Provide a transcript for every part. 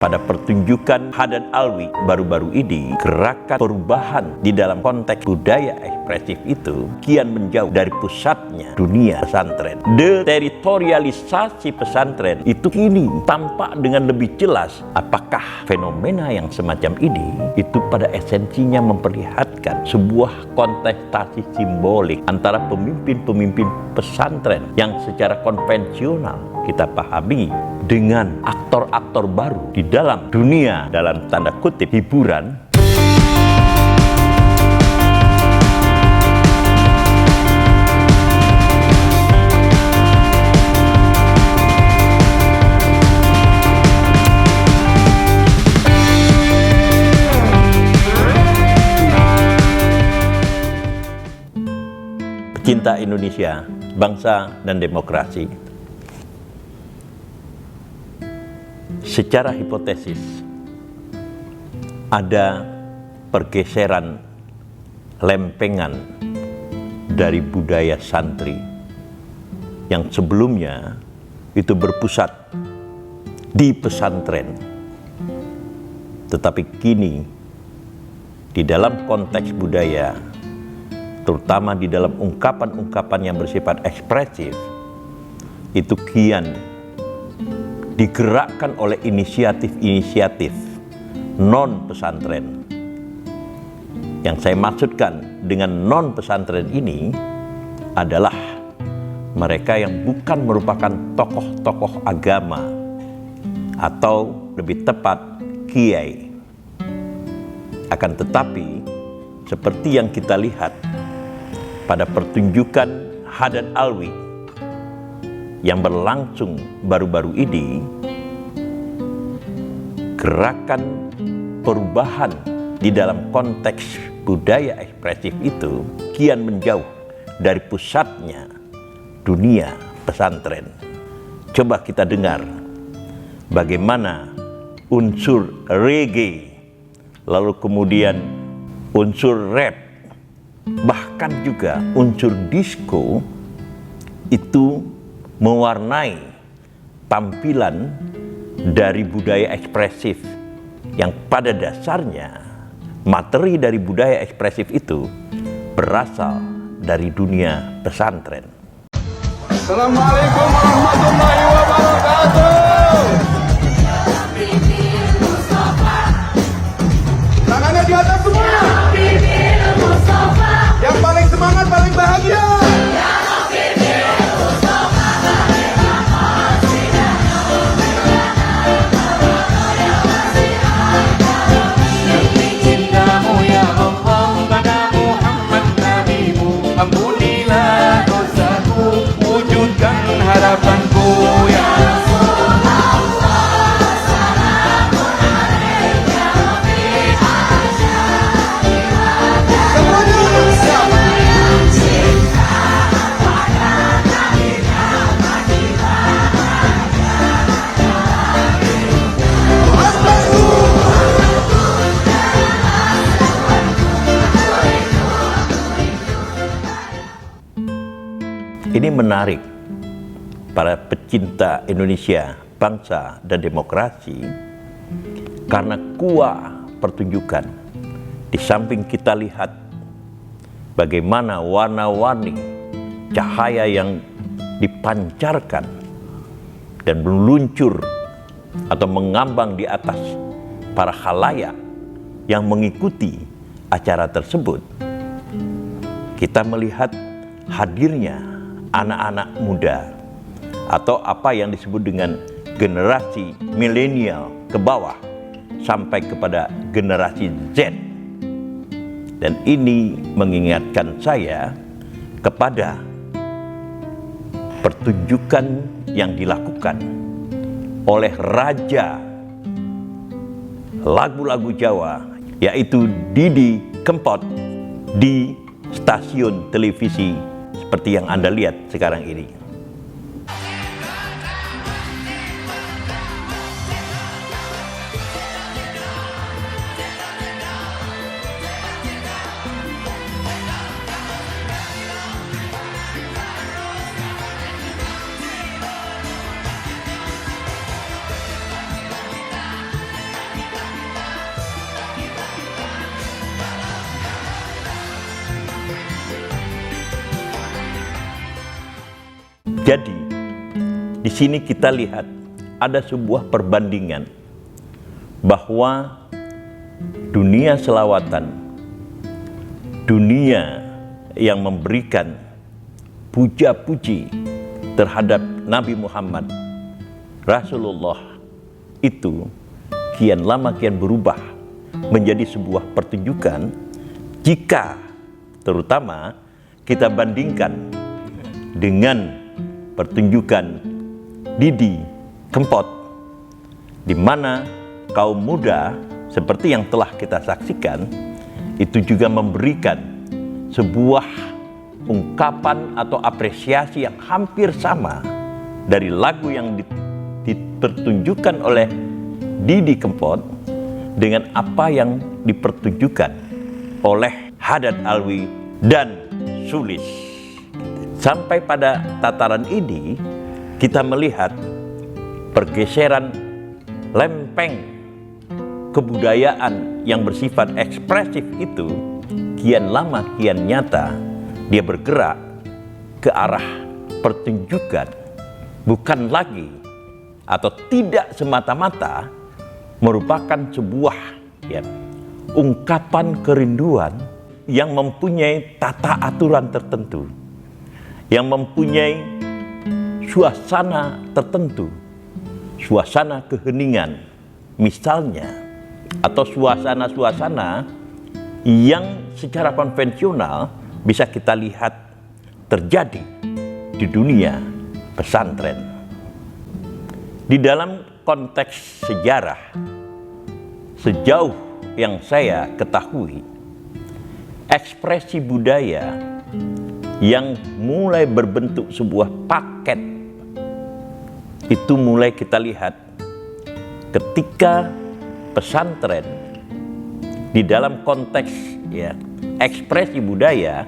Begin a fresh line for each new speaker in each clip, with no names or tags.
Pada pertunjukan Haddad Alwi baru-baru ini, gerakan perubahan di dalam konteks budaya ekspresif itu kian menjauh dari pusatnya dunia pesantren. Deteritorialisasi pesantren itu kini tampak dengan lebih jelas. Apakah fenomena yang semacam ini itu pada esensinya memperlihatkan sebuah kontestasi simbolik antara pemimpin-pemimpin pesantren yang secara konvensional kita pahami dengan aktor-aktor baru di dalam dunia, dalam tanda kutip, hiburan. Pecinta Indonesia, bangsa dan demokrasi. Secara hipotesis, ada pergeseran lempengan dari budaya santri yang sebelumnya itu berpusat di pesantren. Tetapi kini di dalam konteks budaya, terutama di dalam ungkapan-ungkapan yang bersifat ekspresif, itu kian digerakkan oleh inisiatif-inisiatif non-pesantren. Yang saya maksudkan dengan non-pesantren ini adalah mereka yang bukan merupakan tokoh-tokoh agama atau lebih tepat kiai. Akan tetapi seperti yang kita lihat pada pertunjukan Haddad Alwi yang berlangsung baru-baru ini, gerakan perubahan di dalam konteks budaya ekspresif itu kian menjauh dari pusatnya dunia pesantren. Coba kita dengar bagaimana unsur reggae, lalu kemudian unsur rap, bahkan juga unsur disco itu mewarnai tampilan dari budaya ekspresif yang pada dasarnya materi dari budaya ekspresif itu berasal dari dunia pesantren.
Assalamualaikum warahmatullahi wabarakatuh. Tangannya di atas semuanya. Yang paling semangat, paling bahagia. Ampunilah dosaku, wujudkan harapanku ya Rasulullah. Salamun alaika Rabbi asyhadu semua yang cinta pada Nabi Muhammad
Ini menarik para pecinta Indonesia, bangsa dan demokrasi, karena kuah pertunjukan. Di samping kita lihat bagaimana warna-warni cahaya yang dipancarkan dan meluncur atau mengambang di atas para khalayak yang mengikuti acara tersebut, kita melihat hadirnya anak-anak muda atau apa yang disebut dengan generasi milenial ke bawah sampai kepada generasi Z. Dan ini mengingatkan saya kepada pertunjukan yang dilakukan oleh raja lagu-lagu Jawa, yaitu Didi Kempot, di stasiun televisi seperti yang Anda lihat sekarang ini. Jadi di sini kita lihat ada sebuah perbandingan bahwa dunia selawatan, dunia yang memberikan puja-puji terhadap Nabi Muhammad Rasulullah itu kian lama kian berubah menjadi sebuah pertunjukan jika terutama kita bandingkan dengan pertunjukan Didi Kempot, di mana kaum muda seperti yang telah kita saksikan itu juga memberikan sebuah ungkapan atau apresiasi yang hampir sama dari lagu yang dipertunjukkan oleh Didi Kempot dengan apa yang dipertunjukkan oleh Haddad Alwi dan Sulis. Sampai pada tataran ini kita melihat pergeseran lempeng kebudayaan yang bersifat ekspresif itu kian lama kian nyata dia bergerak ke arah pertunjukan, bukan lagi atau tidak semata-mata merupakan sebuah ungkapan kerinduan yang mempunyai tata aturan tertentu, yang mempunyai suasana tertentu, suasana keheningan misalnya, atau suasana-suasana yang secara konvensional bisa kita lihat terjadi di dunia pesantren. Di dalam konteks sejarah, sejauh yang saya ketahui, ekspresi budaya yang mulai berbentuk sebuah paket itu mulai kita lihat ketika pesantren di dalam konteks ekspresi budaya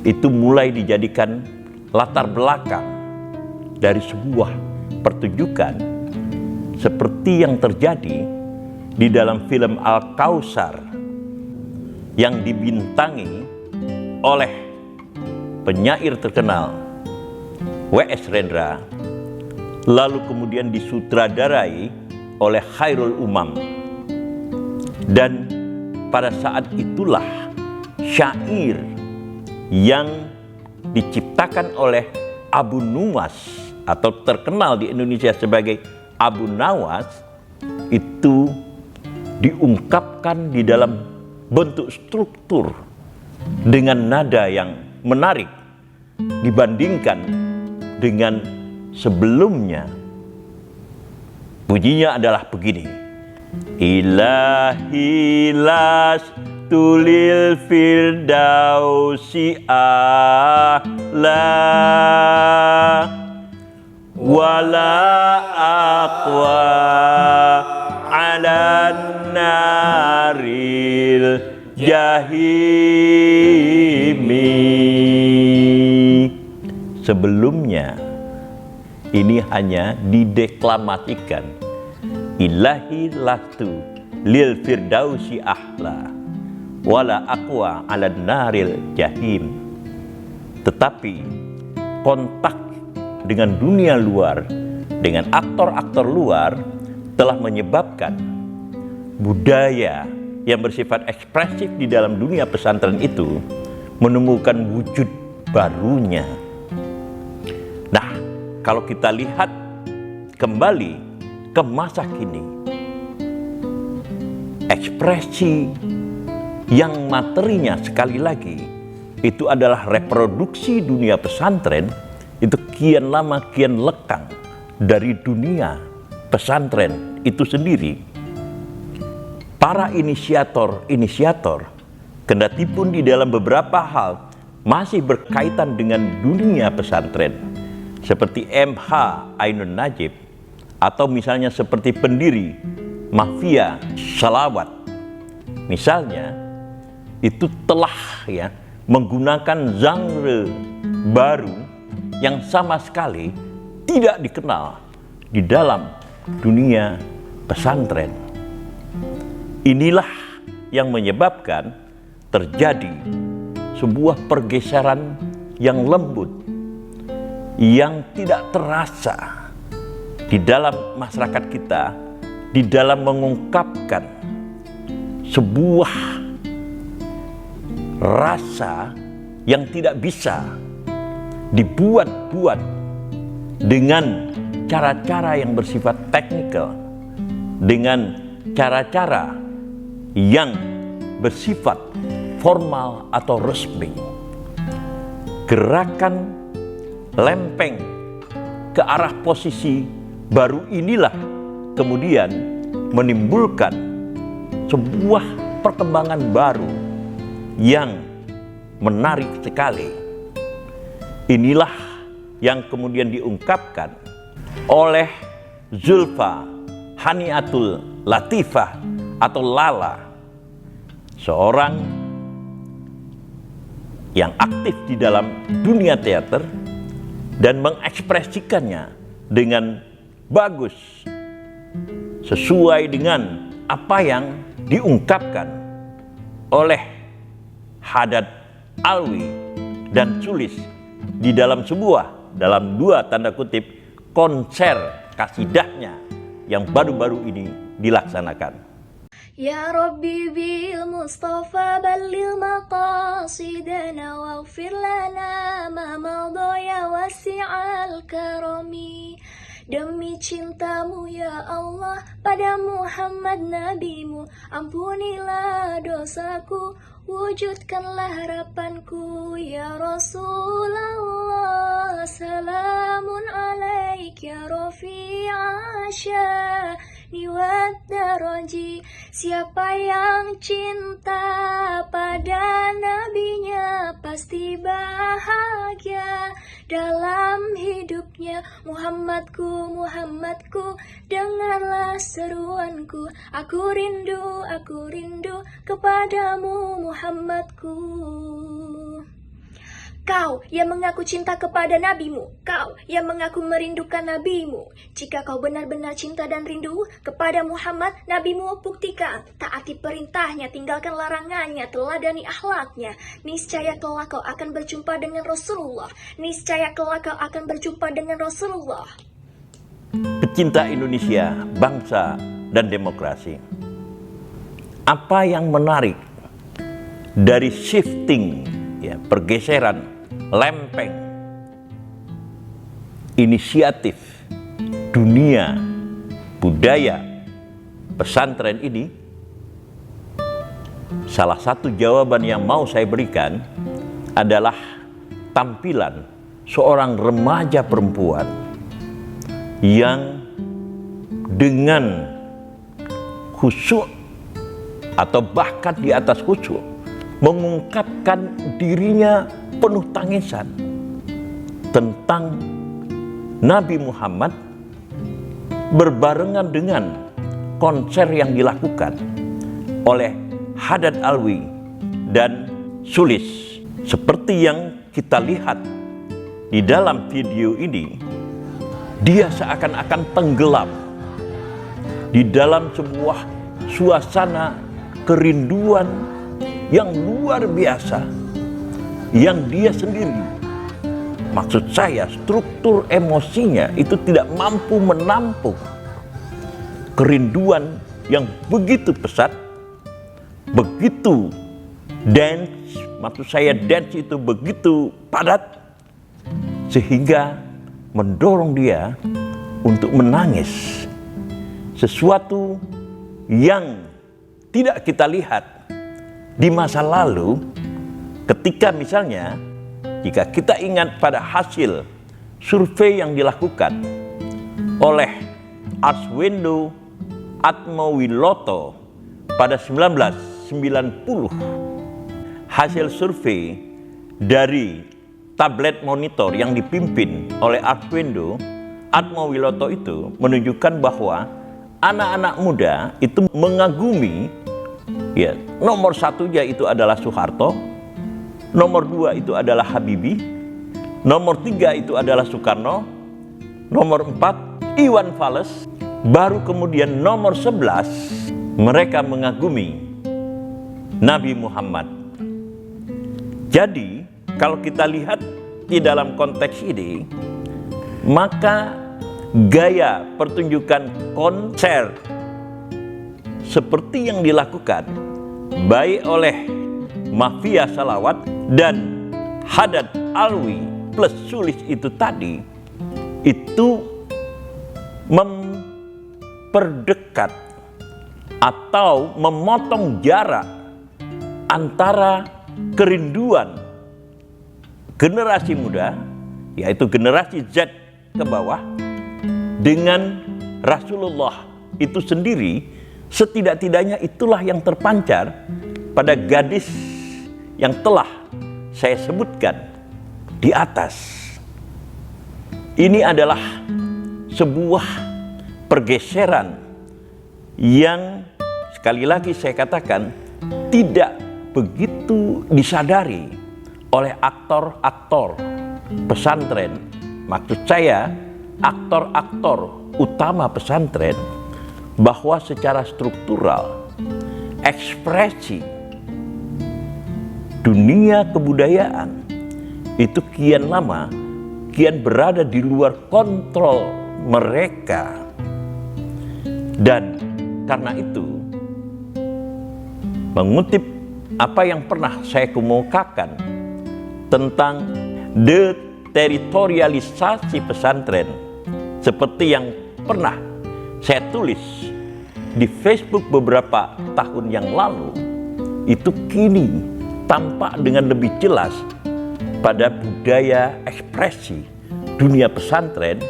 itu mulai dijadikan latar belakang dari sebuah pertunjukan seperti yang terjadi di dalam film Al-Kautsar yang dibintangi oleh penyair terkenal W.S. Rendra, lalu kemudian disutradarai oleh Khairul Umam. Dan pada saat itulah syair yang diciptakan oleh Abu Nuwas atau terkenal di Indonesia sebagai Abu Nawas itu diungkapkan di dalam bentuk struktur dengan nada yang menarik dibandingkan dengan sebelumnya. Bunyinya adalah begini: Ilahi las tulil firdausi a'la wala aqwa ala naril jahimi. Sebelumnya ini hanya dideklamasikan, ilahi lastu lil firdausi ahla wala aqwa ala naril jahim. Tetapi kontak dengan dunia luar, dengan aktor-aktor luar telah menyebabkan budaya yang bersifat ekspresif di dalam dunia pesantren itu menemukan wujud barunya. Nah, kalau kita lihat kembali ke masa kini, ekspresi yang materinya sekali lagi itu adalah reproduksi dunia pesantren itu kian lama kian lekang dari dunia pesantren itu sendiri. Para inisiator kendati pun di dalam beberapa hal masih berkaitan dengan dunia pesantren, seperti MH Ainun Najib, atau misalnya seperti pendiri Mafia Salawat misalnya, itu telah menggunakan genre baru yang sama sekali tidak dikenal di dalam dunia pesantren. Inilah yang menyebabkan terjadi sebuah pergeseran yang lembut, yang tidak terasa di dalam masyarakat kita, di dalam mengungkapkan sebuah rasa yang tidak bisa dibuat-buat dengan cara-cara yang bersifat teknikal, dengan cara-cara yang bersifat formal atau resmi. Gerakan lempeng ke arah posisi baru inilah kemudian menimbulkan sebuah perkembangan baru yang menarik sekali. Inilah yang kemudian diungkapkan oleh Zulfa Haniatul Latifah atau Lala, seorang yang aktif di dalam dunia teater dan mengekspresikannya dengan bagus sesuai dengan apa yang diungkapkan oleh Haddad Alwi dan Sulis di dalam dua tanda kutip konser kasidahnya yang baru-baru ini dilaksanakan.
يا ربي بالمصطفى بلغ مقاصدنا واغفر لنا ما مضى يا واسع الكرم. Demi cintamu ya Allah pada Muhammad nabimu, ampunilah dosaku, wujudkanlah harapanku ya Rasulullah. Salamun alaik ya Rafi'a sya'ni wad daraji. Siapa yang cinta pada nabinya pasti bahagia dalam hidupnya. Muhammadku, Muhammadku, dengarlah seruanku. Aku rindu kepadamu Muhammadku. Kau yang mengaku cinta kepada nabimu, kau yang mengaku merindukan nabimu. Jika kau benar-benar cinta dan rindu kepada Muhammad, nabimu, buktikan. Taati perintahnya, tinggalkan larangannya, teladani akhlaknya. Niscaya kelak kau akan berjumpa dengan Rasulullah. Niscaya kelak kau akan berjumpa dengan Rasulullah.
Pecinta Indonesia, bangsa dan demokrasi. Apa yang menarik dari shifting, pergeseran lempeng inisiatif dunia budaya pesantren ini, salah satu jawaban yang mau saya berikan adalah tampilan seorang remaja perempuan yang dengan khusyuk atau bahkan di atas khusyuk mengungkapkan dirinya penuh tangisan tentang Nabi Muhammad berbarengan dengan konser yang dilakukan oleh Haddad Alwi dan Sulis. Seperti yang kita lihat di dalam video ini, dia seakan-akan tenggelam di dalam sebuah suasana kerinduan yang luar biasa, yang dia sendiri, maksud saya struktur emosinya itu tidak mampu menampung kerinduan yang begitu pesat, begitu dance, maksud saya dance itu begitu padat, sehingga mendorong dia untuk menangis. Sesuatu yang tidak kita lihat di masa lalu, ketika misalnya jika kita ingat pada hasil survei yang dilakukan oleh Arswendo Atmowiloto pada 1990, hasil survei dari tablet monitor yang dipimpin oleh Arswendo Atmowiloto itu menunjukkan bahwa anak-anak muda itu mengagumi, nomor satu itu adalah Soeharto, nomor dua itu adalah Habibie, nomor tiga itu adalah Soekarno, nomor empat Iwan Fals, baru kemudian nomor 11 mereka mengagumi Nabi Muhammad. Jadi kalau kita lihat di dalam konteks ini, Maka gaya pertunjukan konser seperti yang dilakukan baik oleh Mafia Salawat dan Haddad Alwi plus Sulis itu tadi, itu memperdekat atau memotong jarak antara kerinduan generasi muda, yaitu generasi Z ke bawah, dengan Rasulullah itu sendiri. Setidak-tidaknya itulah yang terpancar pada gadis yang telah saya sebutkan di atas. Ini adalah sebuah pergeseran yang sekali lagi saya katakan tidak begitu disadari oleh aktor-aktor pesantren. Maksud saya aktor-aktor utama pesantren, bahwa secara struktural ekspresi dunia kebudayaan itu kian lama kian berada di luar kontrol mereka. Dan karena itu, mengutip apa yang pernah saya kemukakan tentang deteritorialisasi pesantren, seperti yang pernah saya tulis di Facebook beberapa tahun yang lalu, itu kini tampak dengan lebih jelas pada budaya ekspresi dunia pesantren,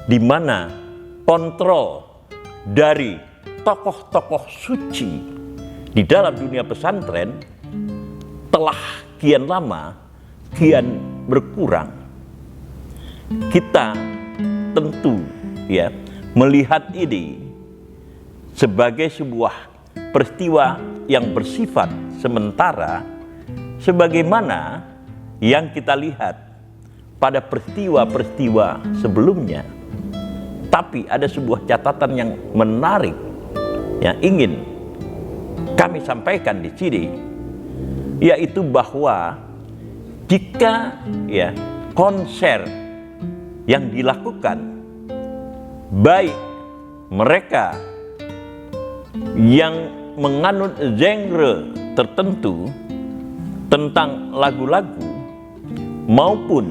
di mana kontrol dari tokoh-tokoh suci di dalam dunia pesantren telah kian lama kian berkurang. Kita tentu ya melihat ini sebagai sebuah peristiwa yang bersifat sementara, sebagaimana yang kita lihat pada peristiwa-peristiwa sebelumnya. Tapi ada sebuah catatan yang menarik yang ingin kami sampaikan di sini, yaitu bahwa jika ya konser yang dilakukan baik mereka yang menganut genre tertentu tentang lagu-lagu maupun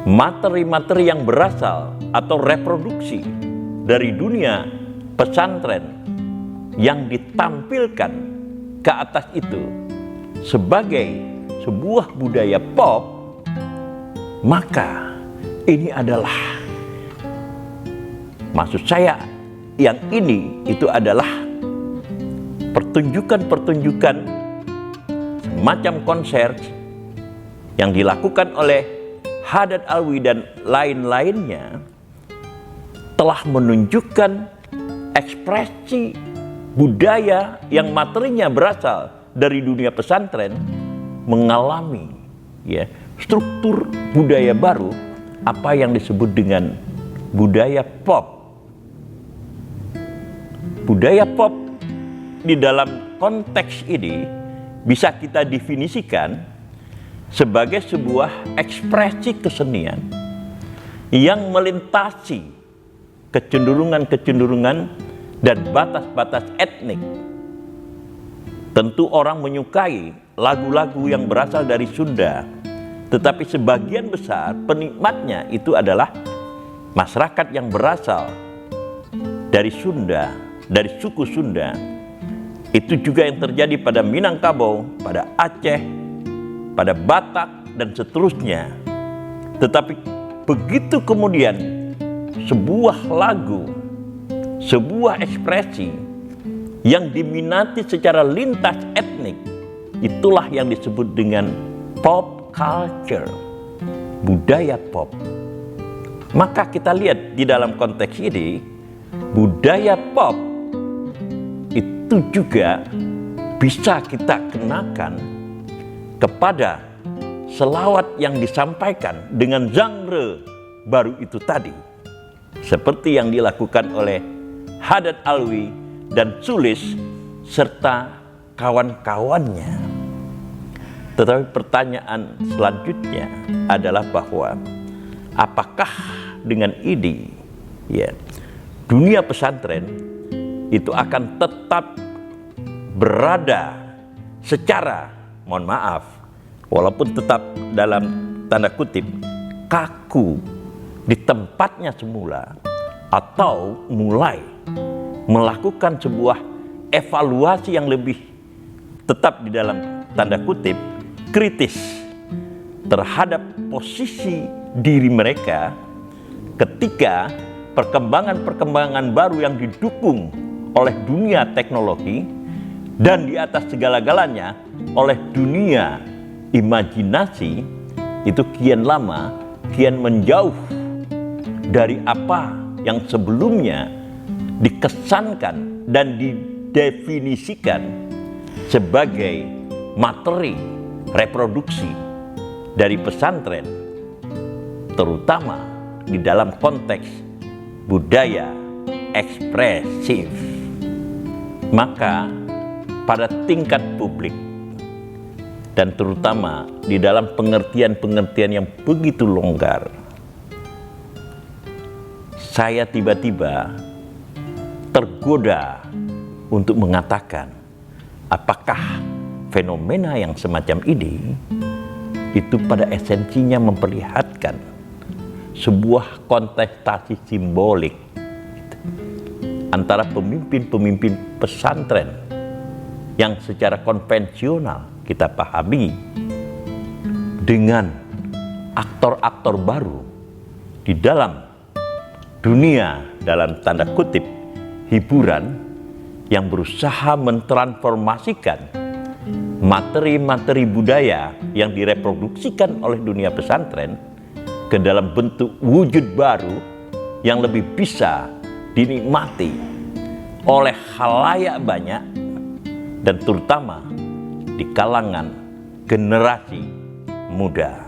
materi-materi yang berasal atau reproduksi dari dunia pesantren yang ditampilkan ke atas itu sebagai sebuah budaya pop, maka ini adalah, maksud saya yang ini itu adalah pertunjukan-pertunjukan semacam konser yang dilakukan oleh Haddad Alwi dan lain-lainnya, telah menunjukkan ekspresi budaya yang materinya berasal dari dunia pesantren mengalami ya struktur budaya baru, apa yang disebut dengan budaya pop. Budaya pop di dalam konteks ini bisa kita definisikan sebagai sebuah ekspresi kesenian yang melintasi kecenderungan-kecenderungan dan batas-batas etnik. Tentu orang menyukai lagu-lagu yang berasal dari Sunda, tetapi sebagian besar penikmatnya itu adalah masyarakat yang berasal dari Sunda, dari suku Sunda. Itu juga yang terjadi pada Minangkabau, pada Aceh, pada Batak, dan seterusnya. Tetapi begitu kemudian sebuah lagu, sebuah ekspresi yang diminati secara lintas etnik, itulah yang disebut dengan pop culture, budaya pop. Maka kita lihat di dalam konteks ini, budaya pop itu juga bisa kita kenakan kepada selawat yang disampaikan dengan genre baru itu tadi, seperti yang dilakukan oleh Haddad Alwi dan Sulis serta kawan-kawannya. Tetapi pertanyaan selanjutnya adalah bahwa apakah dengan ini ya dunia pesantren itu akan tetap berada secara, mohon maaf, walaupun tetap dalam tanda kutip kaku di tempatnya semula, atau mulai melakukan sebuah evaluasi yang lebih tetap di dalam tanda kutip kritis terhadap posisi diri mereka ketika perkembangan-perkembangan baru yang didukung oleh dunia teknologi dan di atas segala-galanya oleh dunia imajinasi itu kian lama kian menjauh dari apa yang sebelumnya dikesankan dan didefinisikan sebagai materi reproduksi dari pesantren, terutama di dalam konteks budaya ekspresif. Maka pada tingkat publik dan terutama di dalam pengertian-pengertian yang begitu longgar, saya tiba-tiba tergoda untuk mengatakan apakah fenomena yang semacam ini itu pada esensinya memperlihatkan sebuah kontestasi simbolik antara pemimpin-pemimpin pesantren yang secara konvensional kita pahami dengan aktor-aktor baru di dalam dunia dalam tanda kutip hiburan yang berusaha mentransformasikan materi-materi budaya yang direproduksikan oleh dunia pesantren ke dalam bentuk wujud baru yang lebih bisa dinikmati oleh khalayak banyak dan terutama di kalangan generasi muda.